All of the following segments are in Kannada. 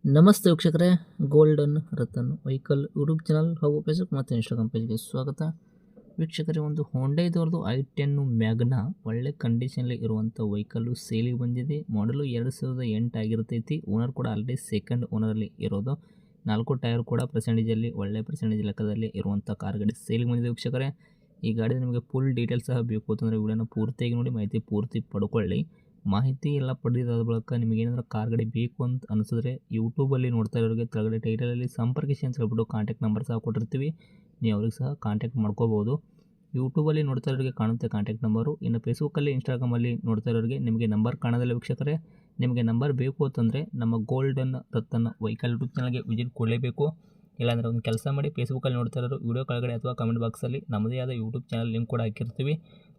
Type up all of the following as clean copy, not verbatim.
ನಮಸ್ತೆ ವೀಕ್ಷಕರೇ, golden Ratan vehicle YouTube channel ಹಾಗೂ ಫೇಸ್ಬುಕ್ ಮತ್ತು ಇನ್ಸ್ಟಾಗ್ರಾಮ್ ಪೇಜ್ಗೆ ಸ್ವಾಗತ. ವೀಕ್ಷಕರೇ, ಒಂದು ಹೊಂಡೈದವ್ರದ್ದು i10 ಮ್ಯಾಗ್ನಾ ಒಳ್ಳೆ ಕಂಡೀಷನಲ್ಲಿ ಇರುವಂಥ ವೆಹಿಕಲ್ಲು ಸೇಲಿಗೆ ಬಂದಿದೆ. ಮಾಡಲು 2008 ಆಗಿರ್ತೈತಿ. ಓನರ್ ಕೂಡ ಆಲ್ರೆಡಿ ಸೆಕೆಂಡ್ ಓನರಲ್ಲಿ ಇರೋದು. 4 ಟೈರ್ ಕೂಡ ಪರ್ಸೆಂಟೇಜಲ್ಲಿ ಒಳ್ಳೆ ಪರ್ಸೆಂಟೇಜ್ ಲೆಕ್ಕದಲ್ಲಿ ಇರುವಂಥ ಕಾರ್ ಗಾಡಿ ಸೇಲಿಗೆ ಬಂದಿದೆ. ವೀಕ್ಷಕರೇ, ಈ ಗಾಡಿ ನಿಮಗೆ ಫುಲ್ ಡೀಟೇಲ್ಸ್ ಸಹ ಬೇಕು ಅಂತಂದರೆ ವಿಡಿಯೋನ ಪೂರ್ತಿಯಾಗಿ ನೋಡಿ ಮಾಹಿತಿ ಪೂರ್ತಿ ಪಡ್ಕೊಳ್ಳಿ. ಮಾಹಿತಿ ಎಲ್ಲ ಪಡೆದಾದ ಬಳಿಕ ನಿಮಗೆ ಏನಾದರೂ ಕಾರ್ ಗಾಡಿ ಬೇಕು ಅಂತ ಅನಿಸಿದ್ರೆ ಯೂಟ್ಯೂಬಲ್ಲಿ ನೋಡ್ತಾ ಇರೋರಿಗೆ ಕೆಳಗಡೆ ಟೈಟಲಲ್ಲಿ ಸಂಪರ್ಕಿಸಿ ಅಂತ ಹೇಳ್ಬಿಟ್ಟು ಕಾಂಟ್ಯಾಕ್ಟ್ ನಂಬರ್ ಸಹ ಕೊಟ್ಟಿರ್ತೀವಿ. ನೀವು ಅವ್ರಿಗೆ ಸಹ ಕಾಂಟ್ಯಾಕ್ಟ್ ಮಾಡ್ಕೋಬೋದು. ಯೂಟ್ಯೂಬಲ್ಲಿ ನೋಡ್ತಾ ಇರೋರಿಗೆ ಕಾಣುತ್ತೆ ಕಾಂಟ್ಯಾಕ್ಟ್ ನಂಬರು. ಇನ್ನು ಫೇಸ್ಬುಕ್ಕಲ್ಲಿ ಇನ್ಸ್ಟಾಗ್ರಾಮಲ್ಲಿ ನೋಡ್ತಾ ಇರೋರಿಗೆ ನಿಮಗೆ ನಂಬರ್ ಕಾಣೋದಿಲ್ಲ ವೀಕ್ಷಕರೇ. ನಿಮಗೆ ನಂಬರ್ ಬೇಕು ಅಂತಂದರೆ ನಮ್ಮ ಗೋಲ್ಡನ್ ರತನ್ ವೆಹಿಕಲ್ ಯೂಟ್ಯೂಬ್ ಚಾನಲ್ಗೆ ವಿಸಿಟ್ ಕೊಡಲೇಬೇಕು. ಇಲ್ಲಾಂದರೆ ಒಂದು ಕೆಲಸ ಮಾಡಿ, ಫೇಸ್ಬುಕ್ಕಲ್ಲಿ ನೋಡ್ತಾ ಇರೋರು ವಿಡಿಯೋ ಕೆಳಗಡೆ ಅಥವಾ ಕಮೆಂಟ್ ಬಾಕ್ಸಲ್ಲಿ ನಮ್ಮದೇ ಆದ ಯೂಟ್ಯೂಬ್ ಚಾನಲ್ ಲಿಂಕ್ ಕೂಡ ಹಾಕಿರ್ತೀವಿ.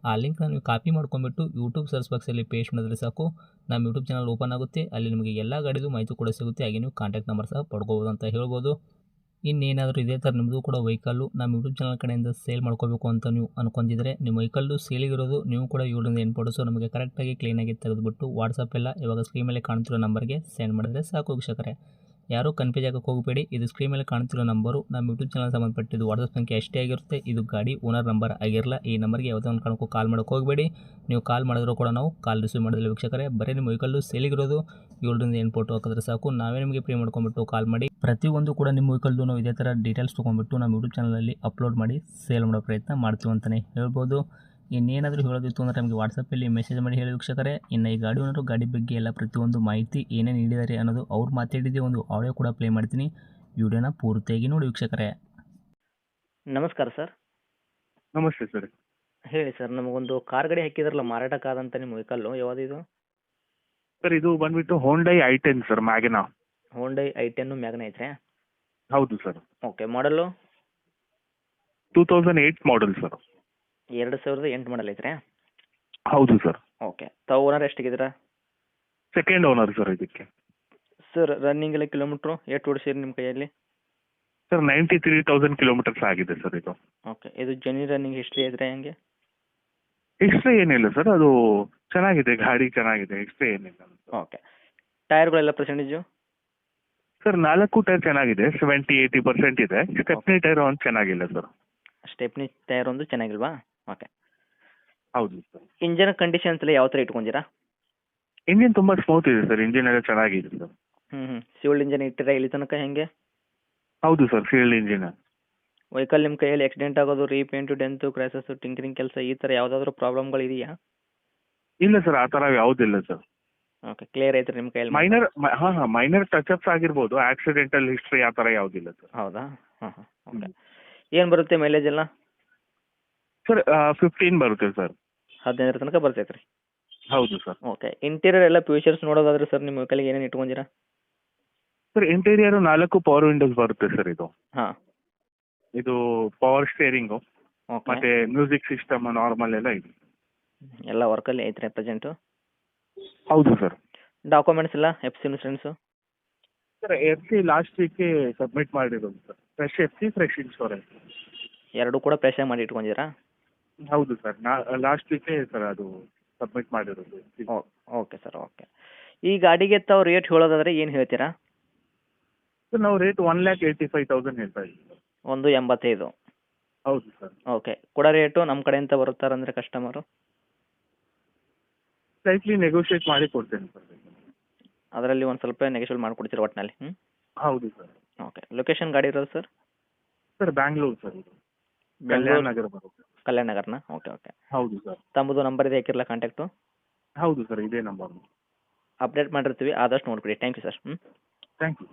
ಆ ಲಿಂಕ್ನ ನೀವು ಕಾಪಿ ಮಾಡ್ಕೊಂಡ್ಬಿಟ್ಟು ಯೂಟ್ಯೂಬ್ ಸರ್ಚ್ ಬಾಕ್ಸಲ್ಲಿ ಪೇಸ್ಟ್ ಮಾಡಿದ್ರೆ ಸಾಕು, ನಮ್ಮ ಯೂಟ್ಯೂಬ್ ಚಾನಲ್ ಓಪನ್ ಆಗುತ್ತೆ. ಅಲ್ಲಿ ನಿಮಗೆ ಎಲ್ಲ ಗಾಡಿದು ಮಾಹಿತಿ ಕೂಡ ಸಿಗುತ್ತೆ. ಹಾಗೆ ನೀವು ಕಾಂಟ್ಯಾಕ್ಟ್ ನಂಬರ್ ಸಹ ಪಡ್ಕೋಬೋದು ಅಂತ ಹೇಳ್ಬೋದು. ಇನ್ನೇನಾದರೂ ಇದೇ ಥರ ನಿಮ್ಮದು ಕೂಡ ವೆಹಿಕಲ್ಲು ನಮ್ಮ ಯೂಟ್ಯೂಬ್ ಚಾನಲ್ ಕಡೆಯಿಂದ ಸೇಲ್ ಮಾಡ್ಕೋಬೇಕು ಅಂತ ನೀವು ಅನ್ಕೊಂಡಿದ್ರೆ, ನಿಮ್ಮ ವೆಹಿಕಲ್ಲು ಸೇಲಿಗಿರೋದು ನೀವು ಕೂಡ 7 ಫೋಟೋಸು ನಮಗೆ ಕರೆಕ್ಟಾಗಿ ಕ್ಲೀನಾಗಿ ತೆಗೆದುಬಿಟ್ಟು ವಾಟ್ಸಪ್ ಎಲ್ಲ ಇವಾಗ ಸ್ಕ್ರೀನ್ ಮೇಲೆ ಕಾಣ್ತಿರೋ ನಂಬರ್ಗೆ ಸೆಂಡ್ ಮಾಡಿದ್ರೆ ಸಾಕು ವೀಕ್ಷಕರೇ. ಯಾರೂ ಕನ್ಫ್ಯೂಸ್ ಆಗಕ್ಕೆ ಹೋಗಬೇಡಿ. ಇದು ಸ್ಕ್ರೀನ್ ಮೇಲೆ ಕಾಣ್ತಿರೋ ನಂಬರು ನಮ್ಮ ಯೂಟ್ಯೂಬ್ ಚಾನಲ್ ಸಂಬಂಧಪಟ್ಟಿದ್ದು ವಾಟ್ಸಪ್ ಸಂಖ್ಯೆ ಅಷ್ಟೇ ಆಗಿರುತ್ತೆ. ಇದು ಗಾಡಿ ಓನರ್ ನಂಬರ್ ಆಗಿರಲ್ಲ. ಈ ನಂಬರ್ಗೆ ಯಾವುದೇ ಒಂದು ಕಾರಣಕ್ಕೂ ಕಾಲ್ ಮಾಡೋಕ್ಕೆ ಹೋಗಬೇಡಿ. ನೀವು ಕಾಲ್ ಮಾಡಿದ್ರು ಕೂಡ ನಾವು ಕಾಲ್ ರಿಸೀವ್ ಮಾಡೋದಿಲ್ಲ ವೀಕ್ಷಕರೇ. ಬರೀ ನಿಮ್ಮ ವೆಹಿಕಲ್ಲು ಸೇಲಿಗಿರೋದು 7 ಫೋಟೋ ಹಾಕಿದ್ರೆ ಸಾಕು, ನಾವೇ ನಿಮಗೆ ಫ್ರೀ ಮಾಡ್ಕೊಂಡ್ಬಿಟ್ಟು ಕಾಲ್ ಮಾಡಿ ಪ್ರತಿಯೊಂದು ಕೂಡ ನಿಮ್ಮ ವೆಹಿಕಲ್ದು ನಾವು ಇದೇ ಥರ ಡೀಟೇಲ್ಸ್ ತೊಗೊಂಡ್ಬಿಟ್ಟು ನಮ್ಮ ಯೂಟ್ಯೂಬ್ ಚಾನಲಲ್ಲಿ ಅಪ್ಲೋಡ್ ಮಾಡಿ ಸೇಲ್ ಮಾಡೋ ಪ್ರಯತ್ನ ಮಾಡ್ತೀವಿ ಅಂತಲೇ ಹೇಳ್ಬೋದು. ಇನ್ನೇನಾದರೂ ಹೇಳೋದಿತ್ತು ಅಂದರೆ ನಮಗೆ ವಾಟ್ಸಪ್ಪಲ್ಲಿ ಮೆಸೇಜ್ ಮಾಡಿ ಹೇಳಿ ವೀಕ್ಷಕರೇ. ಇನ್ನು ಈ ಗಾಡಿ ಓನರು ಗಾಡಿ ಬಗ್ಗೆ ಎಲ್ಲ ಪ್ರತಿಯೊಂದು ಮಾಹಿತಿ ಏನೇನು ನೀಡಿದ್ದಾರೆ ಅನ್ನೋದು ಅವ್ರು ಮಾತಾಡಿದ್ದೆ ಒಂದು ಆಡಿಯೋ ಕೂಡ ಪ್ಲೇ ಮಾಡ್ತೀನಿ. ವಿಡಿಯೋನ ಪೂರ್ತಿಯಾಗಿ ನೋಡಿ ವೀಕ್ಷಕರೇ. ನಮಸ್ಕಾರ ಸರ್. ನಮಸ್ತೆ ಸರ್. ಹೇಳಿ ಸರ್, ನಮಗೊಂದು ಕಾರ್ ಗಾಡಿ ಹಾಕಿದ್ರಲ್ಲ ಮಾರಾಟಕ್ಕಾದಂಥ ನಿಮ್ಮ ವೆಹಿಕಲ್ಲು ಯಾವುದಿದು? ಸರ್, ಇದು ಬಂದ್ಬಿಟ್ಟು Hyundai i10 sir, Magna. Hyundai i10 Magna ಐತ್ರಿ? ಹೌದು ಸರ್. ಓಕೆ, ಮಾಡಲು 2008 ಮಾಡಲ್ ಸರ್. 2008 ಮಾಡಲ್ ಐತ್ರಿ? ಹೌದು ಸರ್. ಓಕೆ, ತಾವು ಓನರ್ ಎಷ್ಟಾಗಿದ್ದೀರಾ? ಸೆಕೆಂಡ್ ಓನರ್ ಸರ್ ಇದಕ್ಕೆ. ಸರ್, ರನ್ನಿಂಗ್ ಎಲ್ಲ ಕಿಲೋಮೀಟ್ರು ಎಷ್ಟು ಓಡಿಸಿರಿ ನಿಮ್ಮ ಕೈಯಲ್ಲಿ? ಸರ್, 93,000 ಕಿಲೋಮೀಟರ್ಸ್ ಆಗಿದೆ ಸರ್ ಇದು. ಓಕೆ, ಇದು ಜೆನ್ಯೂನ್ ರನ್ನಿಂಗ್ ಹಿಸ್ಟ್ರಿ ಐತ್ರಿ ಹೆಂಗೆ? ಎಕ್ಸ್ಟ್ರಾ ಏನಿಲ್ಲ ಸರ್, ಅದು ಚೆನ್ನಾಗಿದೆ, ಗಾಡಿ ಚೆನ್ನಾಗಿದೆ, ಎಕ್ಸ್ಟ್ರಾ ಏನಿಲ್ಲ. ಓಕೆ, ಟೈರ್ಗಳೆಲ್ಲ ಪರ್ಸೆಂಟೇಜು? ಸರ್, 4 ಟೈರ್ ಚೆನ್ನಾಗಿದೆ, 70-80% ಇದೆ. ಸ್ಟೆಪ್ನಿ ಟೈರ್ ಒಂದು ಚೆನ್ನಾಗಿಲ್ಲ ಸರ್. ಸ್ಟೆಪ್ನಿ ಟೈರ್ ಒಂದು ಚೆನ್ನಾಗಿಲ್ವಾ? ಓಕೆ. ಹೌದು ಸರ್. ಇಂಜನ್ ಕಂಡೀಷನ್ಸ್ ಎಲ್ಲ ಯಾವ ಥರ ಇಟ್ಕೊಂಡಿರಾ? ಇಂಜಿನ್ ತುಂಬ ಸ್ಮೂತ್ ಇದೆ ಸರ್, ಇಂಜಿನ್ ಎಲ್ಲ ಚೆನ್ನಾಗಿದೆ ಸರ್. ಸಿವಿಲ್ ಇಂಜನ್ ಇಟ್ಟಿರಾ ಇಲ್ಲಿ ತನಕ ಹೆಂಗೆ? ಹೌದು ಸರ್, ಫೀಲ್ಡ್ ಇಂಜಿನ್. ವೆಹಿಕಲ್ ನಿಮ್ಮ ಕೈಯಲ್ಲಿ ಆಕ್ಸಿಡೆಂಟ್ ಆಗೋದು, ರೀಪೇಂಟು, ಡೆಂತು, ಕ್ರ್ಯಾಸಸ್ಸು, ಟಿಂಕರಿಂಗ್ ಕೆಲಸ ಈ ಥರ ಯಾವುದಾದ್ರೂ ಪ್ರಾಬ್ಲಮ್ಗಳು ಇದೆಯಾ? ಇಲ್ಲ ಸರ್, ಆ ಥರ ಯಾವುದಿಲ್ಲ ಸರ್. ಓಕೆ, ಕ್ಲಿಯರ್ ಐತ್ರಿ ನಿಮ್ಮ ಕೈಯಲ್ಲಿ? ಮೈನರ್ ಟಚ್ ಆಗಿರ್ಬೋದು, ಆಕ್ಸಿಡೆಂಟಲ್ ಹಿಸ್ಟ್ರಿ ಆ ಥರ ಯಾವುದಿಲ್ಲ ಸರ್. ಹೌದಾ? ಓಕೆ. ಏನು ಬರುತ್ತೆ ಮೈಲೇಜ್ ಎಲ್ಲ? ಸರ್, 15 ಬರುತ್ತೆ ಸರ್. 15 ತನಕ ಬರ್ತೈತೆ ರೀ? ಹೌದು ಸರ್. ಓಕೆ, ಇಂಟೀರಿಯರ್ ಎಲ್ಲ ಫ್ಯೂಚರ್ಸ್ ನೋಡೋದಾದ್ರೆ ಸರ್ ನಿಮ್ಮ ವೆಹಿಕಲ್ಗೆ ಏನೇನು ಇಟ್ಕೊಂಡಿರಾ? ಸರ್, ಇಂಟೀರಿಯರ್ 4 ಪವರ್ ವಿಂಡೋಸ್ ಬರುತ್ತೆ ಸರ್ ಇದು. ಹಾಂ. ಇದು ಪವರ್ ಸ್ಟೇರಿಂಗು ಓಕೆ. ಮತ್ತೆ ಮ್ಯೂಸಿಕ್ ಸಿಸ್ಟಮ್ ನಾರ್ಮಲ್ ಎಲ್ಲ ಇದೆ. ಎಲ್ಲ ವರ್ಕಲ್ಲಿ ಐತ್ರಿ ಪ್ರೆಸೆಂಟು? ಹೌದು ಸರ್. ಡಾಕ್ಯುಮೆಂಟ್ಸ್ ಎಲ್ಲ FC insurance? Sir, FC last ವೀಕೆ ಸಬ್ಮಿಟ್ ಮಾಡಿರೋದು sir. Fresh FC, fresh insurance ಎರಡೂ ಕೂಡ ಫ್ರೆಶ್ ಆಗಿ ಮಾಡಿ ಇಟ್ಕೊಂಡಿರಾ? ಹೌದು ಸರ್, ಲಾಸ್ಟ್ ವೀಕೆ ಸರ್ ಅದು ಸಬ್ಮಿಟ್ ಮಾಡಿರೋದು. Okay sir, okay. ಈ ಗಾಡಿಗೆ ತಾವು ರೇಟ್ ಹೇಳೋದಾದ್ರೆ ಏನು ಹೇಳ್ತೀರಾ? ಸರ್, ನಾವು ರೇಟ್ 1,85,000 ಹೇಳ್ತಾ ಇದ್ದೀವಿ ಸರ್. 1,85,000? ಹೌದು ಸರ್. ಓಕೆ, ಕೊಡೋ ರೇಟು ನಮ್ಮ ಕಡೆಯಿಂದ ಬರುತ್ತಾರಂದರೆ ಕಸ್ಟಮರು? ಸ್ಲೈಟ್ಲಿ ನೆಗೋಷಿಯೇಟ್ ಮಾಡಿ ಕೊಡ್ತೇನೆ ಸರ್. ಅದರಲ್ಲಿ ಒಂದು ಸ್ವಲ್ಪ ನೆಗೆಷಿಯೇಟ್ ಮಾಡಿಕೊಡ್ತೀರಾ ಒಟ್ಟಿನಲ್ಲಿ? ಹೌದು ಸರ್. ಓಕೆ, ಲೊಕೇಶನ್ ಗಾಡಿ ಇರೋದು ಸರ್? ಸರ್, ಬ್ಯಾಂಗ್ಳೂರು ಸರ್ ಇದು. ಕಲ್ಯಾಣ ನಗರ ಬರುತ್ತೆ. ಕಲ್ಯಾಣ ನಗರನಾ? Okay, okay. ಹೌದು ಸರ್. ತಮ್ಮದು ನಂಬರ್ ಇದೆ ಹಾಕಿರಲ್ಲ ಕಾಂಟ್ಯಾಕ್ಟು? ಹೌದು ಸರ್, ಇದೇ ನಂಬರ್. ಅಪ್ಡೇಟ್ ಮಾಡಿರ್ತೀವಿ, ಆದಷ್ಟು ನೋಡಿಬಿಡಿ. Thank you sir. Thank you.